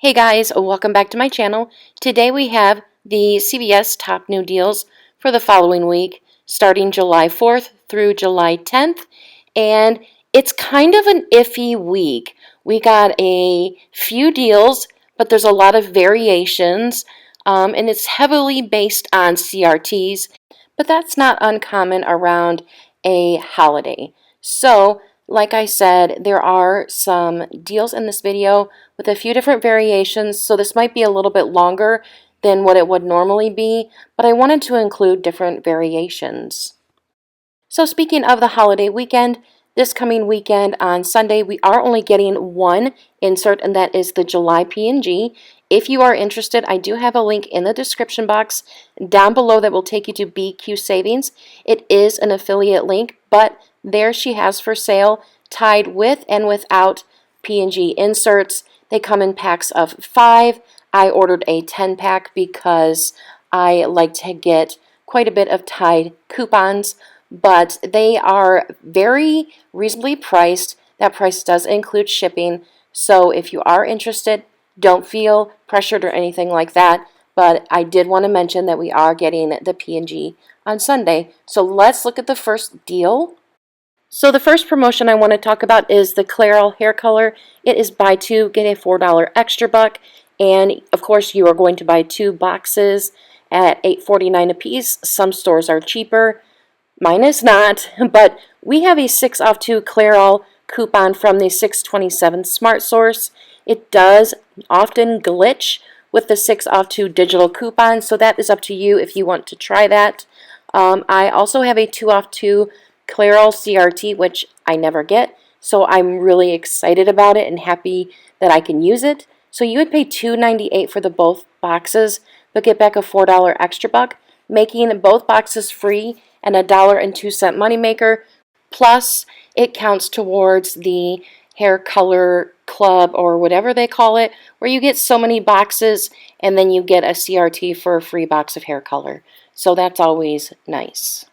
Hey guys, welcome back to my channel. Today we have the CVS top new deals for the following week, starting July 4th through July 10th. And it's kind of an iffy week. We got a few deals, but there's a lot of variations, and it's heavily based on CRTs, but that's not uncommon around a holiday. So, like I said, there are some deals in this video with a few different variations, so this might be a little bit longer than what it would normally be, but I wanted to include different variations. So speaking of the holiday weekend, this coming weekend on Sunday, we are only getting one insert, and that is the July P&G. If you are interested, I do have a link in the description box down below that will take you to BQ Savings. It is an affiliate link, but there she has for sale tied with and without P&G inserts. They come in packs of 5. I ordered a 10-pack because I like to get quite a bit of Tide coupons, but they are very reasonably priced. That price does include shipping, so if you are interested, don't feel pressured or anything like that, but I did want to mention that we are getting the P&G on Sunday. So let's look at the first deal. So the first promotion I want to talk about is the Clairol hair color. It is buy two, get a $4 extra buck, and of course you are going to buy 2 boxes at $8.49 a piece. Some stores are cheaper. Mine is not, but we have a 6 off 2 Clairol coupon from the 627 Smart Source. It does often glitch with the 6 off 2 digital coupon, so that is up to you if you want to try that. I also have a 2 off 2 Clairol CRT, which I never get, so I'm really excited about it and happy that I can use it. So you would pay $2.98 for the both boxes, but get back a $4 extra buck, making both boxes free and a $1.02 moneymaker. Plus, it counts towards the hair color club or whatever they call it, where you get so many boxes and then you get a CRT for a free box of hair color. So that's always nice.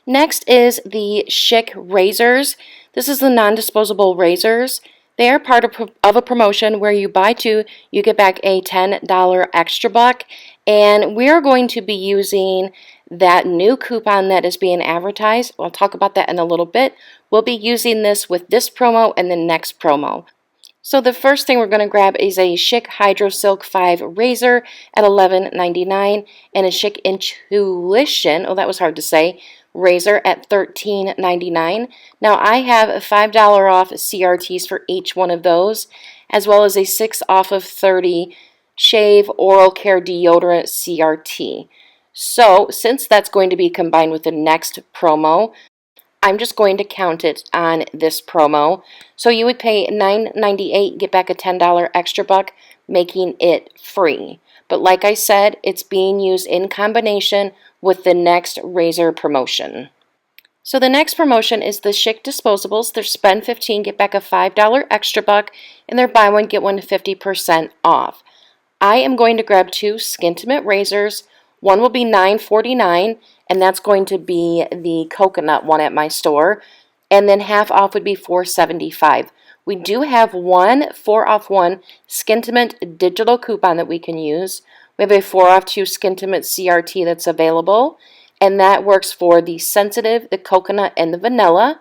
Next is the Schick razors. This is the non-disposable razors. They are part of a promotion where you buy 2, you get back a $10 extra buck, and we're going to be using that new coupon that is being advertised. I'll talk about that in a little bit. We'll be using this with this promo and the next promo. So the first thing we're going to grab is a Schick Hydro Silk 5 razor at $11.99 and a Schick Intuition, oh that was hard to say, razor at $13.99. Now I have a $5 off CRTs for each one of those, as well as a 6 off of 30 Shave Oral Care Deodorant CRT. So since that's going to be combined with the next promo, I'm just going to count it on this promo. So you would pay $9.98, get back a $10 extra buck, making it free. But like I said, it's being used in combination with the next razor promotion. So the next promotion is the Schick disposables. They're spend 15, get back a $5 extra buck, and they're buy one, get one 50% off. I am going to grab 2 Skintimate razors. One will be $9.49, and that's going to be the coconut one at my store. And then half off would be $4.75. We do have one 4 off 1 Skintimate digital coupon that we can use. We have a 4 off 2 Skintimate CRT that's available, and that works for the sensitive, the coconut, and the vanilla.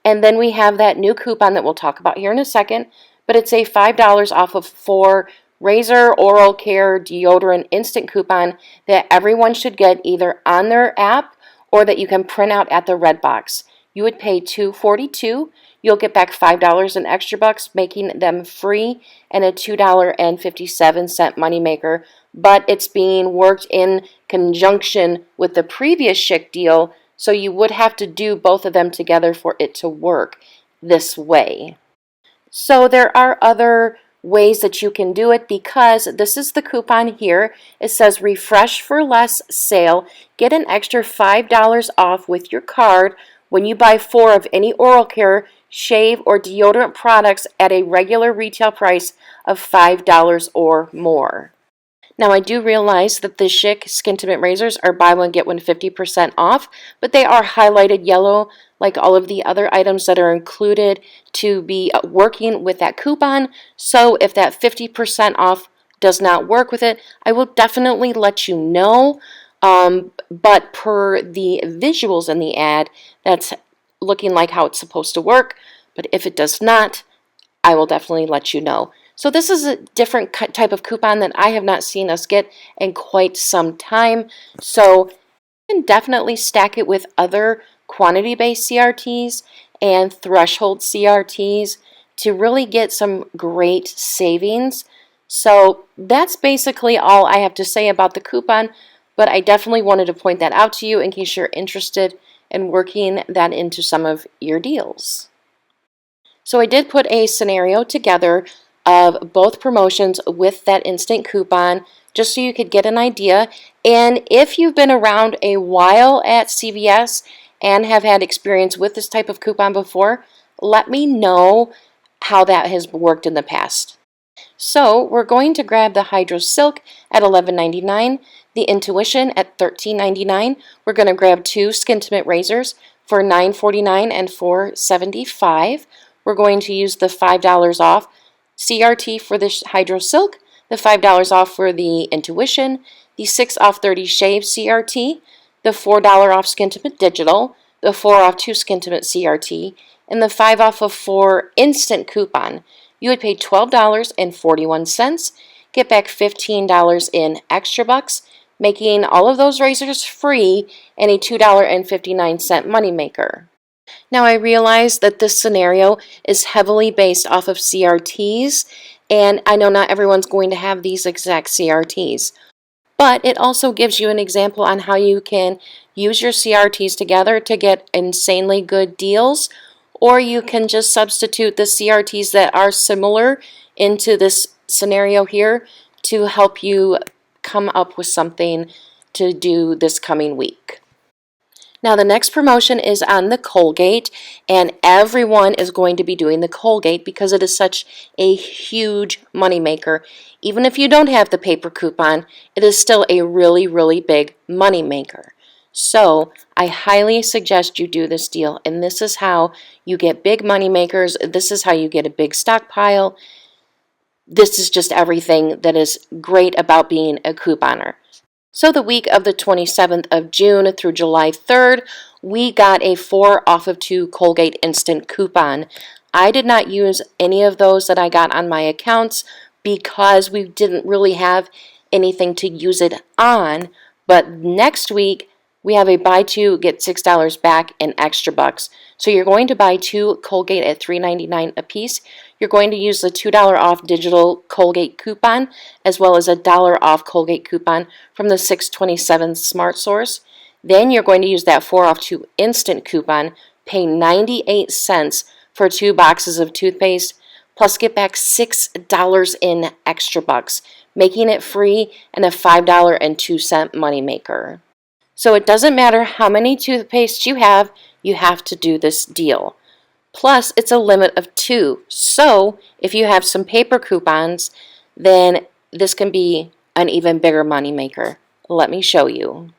And then we have that new coupon that we'll talk about here in a second, but it's a $5 off of 4 razor oral care deodorant instant coupon that everyone should get either on their app or that you can print out at the red box. You would pay $2.42. You'll get back $5 in extra bucks, making them free, and a $2.57 moneymaker. But it's being worked in conjunction with the previous Schick deal, so you would have to do both of them together for it to work this way. So there are other ways that you can do it, because this is the coupon here. It says refresh for less sale. Get an extra $5 off with your card when you buy 4 of any oral care, shave, or deodorant products at a regular retail price of $5 or more. Now I do realize that the Schick Skintimate razors are buy one get one 50% off, but they are highlighted yellow like all of the other items that are included to be working with that coupon. So if that 50% off does not work with it, I will definitely let you know. But per the visuals in the ad, that's looking like how it's supposed to work. But if it does not, I will definitely let you know. So this is a different type of coupon that I have not seen us get in quite some time. So you can definitely stack it with other quantity-based CRTs and threshold CRTs to really get some great savings. So that's basically all I have to say about the coupon, but I definitely wanted to point that out to you in case you're interested in working that into some of your deals. So I did put a scenario together of both promotions with that instant coupon just so you could get an idea. And if you've been around a while at CVS and have had experience with this type of coupon before, let me know how that has worked in the past. So we're going to grab the Hydro Silk at $11.99, the Intuition at $13.99. We're going to grab two Skintimate razors for $9.49 and $4.75. We're going to use the $5 off CRT for the Hydro Silk, the $5 off for the Intuition, the 6 off 30 Shave CRT, the $4 off Skintimate Digital, the 4 off 2 Skintimate CRT, and the 5 off of 4 Instant Coupon. You would pay $12.41, get back $15 in extra bucks, making all of those razors free and a $2.59 moneymaker. Now I realize that this scenario is heavily based off of CRTs, and I know not everyone's going to have these exact CRTs. But it also gives you an example on how you can use your CRTs together to get insanely good deals, or you can just substitute the CRTs that are similar into this scenario here to help you come up with something to do this coming week. Now the next promotion is on the Colgate, and everyone is going to be doing the Colgate because it is such a huge moneymaker. Even if you don't have the paper coupon, it is still a really, really big moneymaker. So I highly suggest you do this deal, and this is how you get big moneymakers. This is how you get a big stockpile. This is just everything that is great about being a couponer. So the week of the 27th of June through July 3rd, we got a 4 off of 2 Colgate Instant coupon. I did not use any of those that I got on my accounts because we didn't really have anything to use it on. But next week, we have a buy 2, get $6 back in extra bucks. So you're going to buy 2 Colgate at $3.99 a piece. You're going to use the $2 off digital Colgate coupon as well as a $1 off Colgate coupon from the 627 Smart Source. Then you're going to use that 4 off 2 instant coupon, pay 98 cents for 2 boxes of toothpaste, plus get back $6 in extra bucks, making it free and a $5.02 moneymaker. So it doesn't matter how many toothpastes you have to do this deal. Plus, it's a limit of 2. So if you have some paper coupons, then this can be an even bigger moneymaker. Let me show you.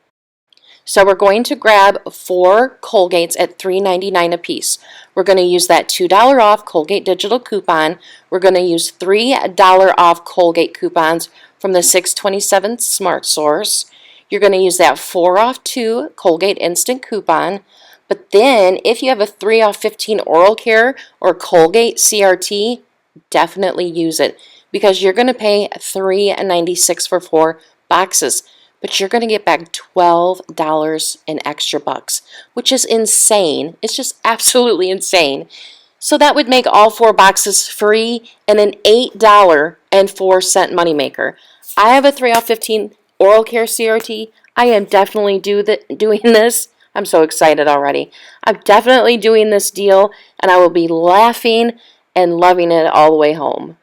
So we're going to grab 4 Colgates at $3.99 a piece. We're going to use that $2 off Colgate digital coupon. We're going to use $3 off Colgate coupons from the 627 Smart Source. You're going to use that 4 off 2 Colgate instant coupon. But then if you have a 3 off 15 oral care or Colgate CRT, definitely use it because you're going to pay $3.96 for 4 boxes. But you're going to get back $12 in extra bucks, which is insane. It's just absolutely insane. So that would make all 4 boxes free and an $8.04 moneymaker. I have a 3 off 15 oral care CRT. I am definitely doing this. I'm so excited already. I'm definitely doing this deal, and I will be laughing and loving it all the way home.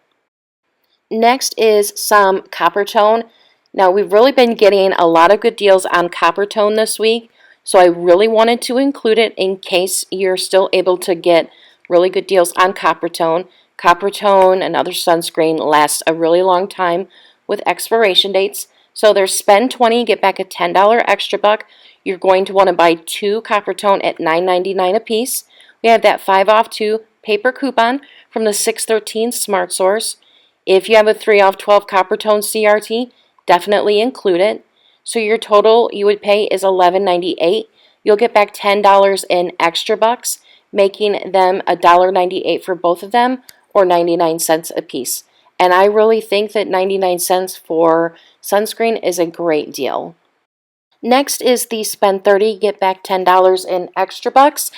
Next is some Copper Tone. Now, we've really been getting a lot of good deals on Copper Tone this week, so I really wanted to include it in case you're still able to get really good deals on Copper Tone. Copper Tone and other sunscreen lasts a really long time with expiration dates. So there's spend $20, get back a $10 extra buck. You're going to want to buy 2 Copper Tone at $9.99 a piece. We have that 5 off 2 paper coupon from the 613 Smart Source. If you have a 3 off 12 copper tone CRT, definitely include it. So your total you would pay is $11.98. You'll get back $10 in extra bucks, making them $1.98 for both of them, or 99 cents a piece. And I really think that 99 cents for sunscreen is a great deal. Next is the spend 30, get back $10 in extra bucks.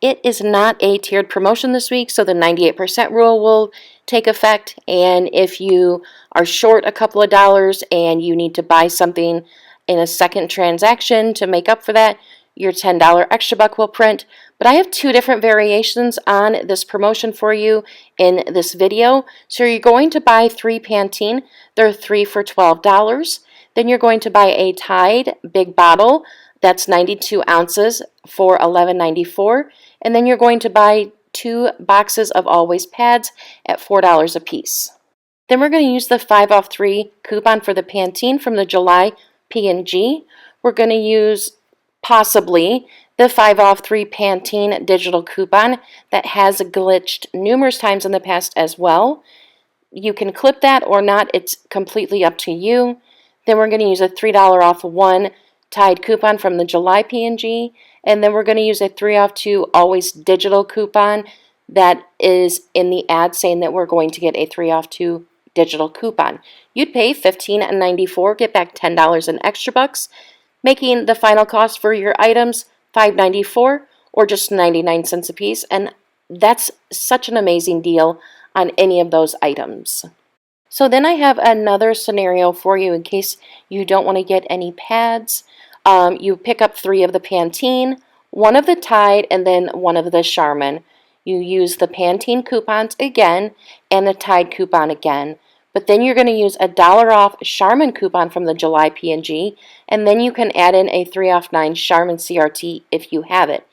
It is not a tiered promotion this week, so the 98% rule will take effect. And if you are short a couple of dollars and you need to buy something in a second transaction to make up for that, your $10 extra buck will print. But I have two different variations on this promotion for you in this video. So you're going to buy 3 Pantene. They're 3 for $12. Then you're going to buy a Tide big bottle. That's 92 ounces for $11.94. And then you're going to buy 2 boxes of Always pads at $4 a piece. Then we're going to use the 5 off 3 coupon for the Pantene from the July P&G. We're going to use possibly the 5 off 3 Pantene digital coupon that has glitched numerous times in the past as well. You can clip that or not, it's completely up to you. Then we're going to use a $3 off 1 Tide coupon from the July P&G, and then we're going to use a 3 off 2 Always digital coupon that is in the ad saying that we're going to get a 3 off 2 digital coupon. You'd pay $15.94, get back $10 in extra bucks, making the final cost for your items $5.94 or just 99 cents a piece, and that's such an amazing deal on any of those items. So then I have another scenario for you in case you don't want to get any pads. You pick up 3 of the Pantene, 1 of the Tide, and then 1 of the Charmin. You use the Pantene coupons again and the Tide coupon again. But then you're going to use a $1 off Charmin coupon from the July P&G, and then you can add in a 3 off 9 Charmin CRT if you have it.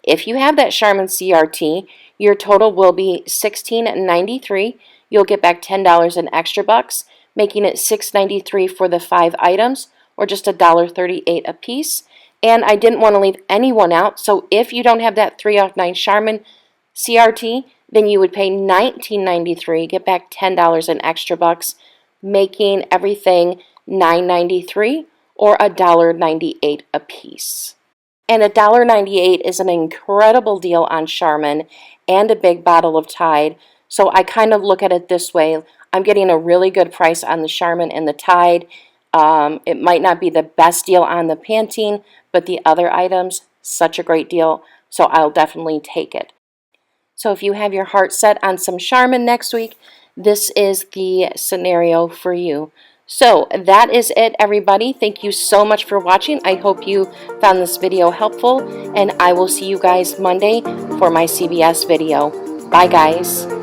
If you have that Charmin CRT, your total will be $16.93. You'll get back $10 in extra bucks, making it $6.93 for the 5 items, or just $1.38 a piece. And I didn't want to leave anyone out, so if you don't have that 3 off 9 Charmin CRT, then you would pay $19.93, get back $10 in extra bucks, making everything $9.93 or $1.98 a piece. And $1.98 is an incredible deal on Charmin and a big bottle of Tide. So I kind of look at it this way. I'm getting a really good price on the Charmin and the Tide. It might not be the best deal on the Pantene, but the other items, such a great deal. So I'll definitely take it. So if you have your heart set on some Charmin next week, this is the scenario for you. So that is it, everybody. Thank you so much for watching. I hope you found this video helpful, and I will see you guys Monday for my CVS video. Bye, guys.